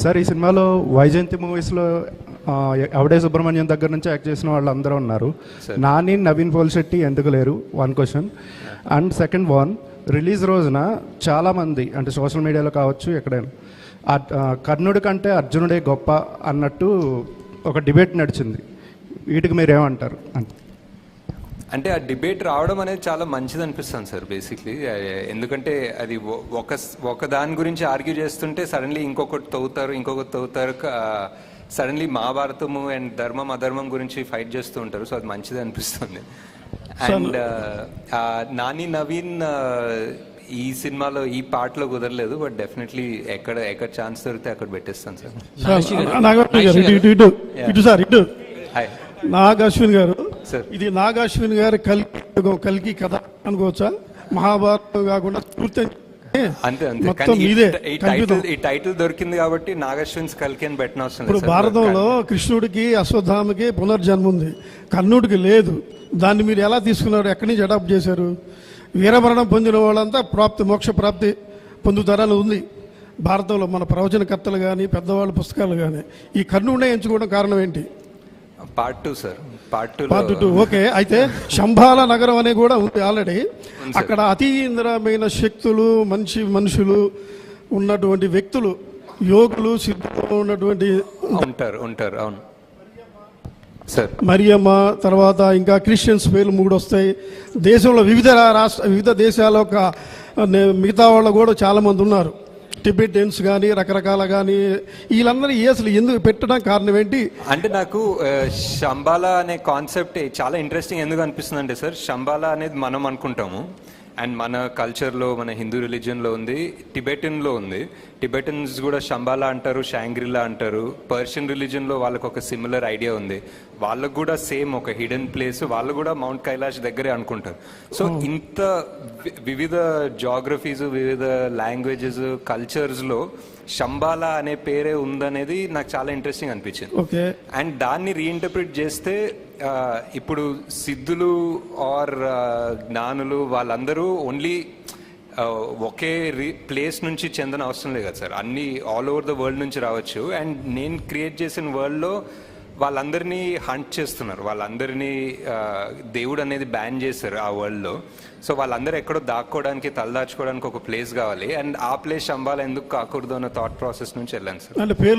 Sir ఈ సినిమాలో వైజయంతి మూవీస్లో అవడే సుబ్రహ్మణ్యం దగ్గర నుంచి యాక్ట్ చేసిన వాళ్ళు అందరూ ఉన్నారు. నాని, నవీన్ పోల్శెట్టి ఎందుకు లేరు? One question. And second one, release రోజున చాలామంది అంటే సోషల్ మీడియాలో కావచ్చు ఎక్కడైనా కర్ణుడి కంటే అర్జునుడే గొప్ప అన్నట్టు ఒక డిబేట్ నడిచింది. వీటికి మీరేమంటారు? అంటే ఆ డిబేట్ రావడం అనేది చాలా మంచిది అనిపిస్తుంది సార్ బేసిక్లీ. ఎందుకంటే అది ఒక దాని గురించి ఆర్గ్యూ చేస్తుంటే సడన్లీ ఇంకొకటి తవ్వుతారు. సడన్లీ మహాభారతము అండ్ ధర్మం అధర్మం గురించి ఫైట్ చేస్తూ ఉంటారు. సో అది మంచిది అనిపిస్తుంది. అండ్ నాని, నవీన్ ఈ సినిమాలో ఈ పార్ట్లో కుదరలేదు, బట్ డెఫినెట్లీ ఎక్కడ ఛాన్స్ దొరికితే అక్కడ పెట్టేస్తాను సార్. నాగ్ అశ్విన్ గారు, ఇది నాగ్ అశ్విన్ గారి కల్కి కథ అనుకోవచ్చా? మహాభారతం కాకుండా పూర్తి అంతే. ఈ టైటిల్ దొరికింది కాబట్టి నాగశ్విన్స్ కల్కి అని పెట్టిన అవసరం. ఇప్పుడు భారతంలో కృష్ణుడికి అశ్వత్థామకి పునర్జన్మ ఉంది, కర్ణుడికి లేదు. దాన్ని మీరు ఎలా తీసుకున్నారు? ఎక్కడి నుంచి అడాప్ట్ చేశారు? వీరమరణం పొందిన వాళ్ళంతా మోక్ష ప్రాప్తి పొందుతారని ఉంది భారతంలో. మన ప్రవచనకర్తలు కానీ పెద్దవాళ్ళ పుస్తకాలు కానీ ఈ కర్ణుడినే ఎంచుకోవడం కారణం ఏంటి? Part 2 sir. Part 2 okay. అయితే శంబాల నగరం అనే కూడా ఉంది ఆల్రెడీ. అక్కడ అతీంద్రమైన శక్తులు, మనుషులు ఉన్నటువంటి వ్యక్తులు, యోగులు, సిద్ధులు ఉన్నటువంటి ఉంటారు. అవును సార్. మరియమ్మ, తర్వాత ఇంకా క్రిస్టియన్స్ పేర్లు 3 వస్తాయి. దేశంలో వివిధ దేశాల మిగతా వాళ్ళు కూడా చాలా మంది ఉన్నారు. టిబెటియన్స్ కానీ రకరకాల కానీ వీళ్ళందరూ అసలు ఎందుకు పెట్టడం కారణం ఏంటి? అంటే నాకు శంబాలా అనే కాన్సెప్ట్ చాలా ఇంట్రెస్టింగ్ ఎందుకు అనిపిస్తుంది అంటే సార్, శంబాలా అనేది మనం అనుకుంటాము అండ్ మన కల్చర్లో, మన హిందూ రిలీజియన్లో ఉంది, టిబెటన్లో ఉంది. టిబెటన్స్ కూడా శంబాలా అంటారు, షాంగ్రిలా అంటారు. పర్షియన్ రిలీజియన్లో వాళ్ళకు ఒక సిమిలర్ ఐడియా ఉంది. వాళ్ళకు కూడా సేమ్ ఒక హిడెన్ ప్లేస్, వాళ్ళు కూడా మౌంట్ కైలాష్ దగ్గరే అనుకుంటారు. సో ఇంత వివిధ జాగ్రఫీస్, వివిధ లాంగ్వేజెస్, కల్చర్స్లో శంబాలా అనే పేరే ఉందనేది నాకు చాలా ఇంట్రెస్టింగ్ అనిపించింది. అండ్ దాన్ని రీఇంటర్ప్రిట్ చేస్తే ఇప్పుడు సిద్ధులు ఆర్ జ్ఞానులు వాళ్ళందరూ ఓన్లీ ఒకే ప్లేస్ నుంచి చెందిన అవసరం లేదు కదా సార్. అన్ని ఆల్ ఓవర్ ద వరల్డ్ నుంచి రావచ్చు. అండ్ నేను క్రియేట్ చేసిన వరల్డ్లో వాళ్ళందరినీ హంట్ చేస్తున్నారు, వాళ్ళందరినీ దేవుడు అనేది బ్యాన్ చేశారు ఆ వరల్డ్లో. సో వాళ్ళందరూ ఎక్కడో దాక్కోవడానికి, తలదాచుకోవడానికి ఒక ప్లేస్ కావాలి. అండ్ ఆ ప్లేస్ శంబాలా ఎందుకు కాకూడదు అన్న థాట్ ప్రాసెస్ నుంచి వెళ్ళాను సార్.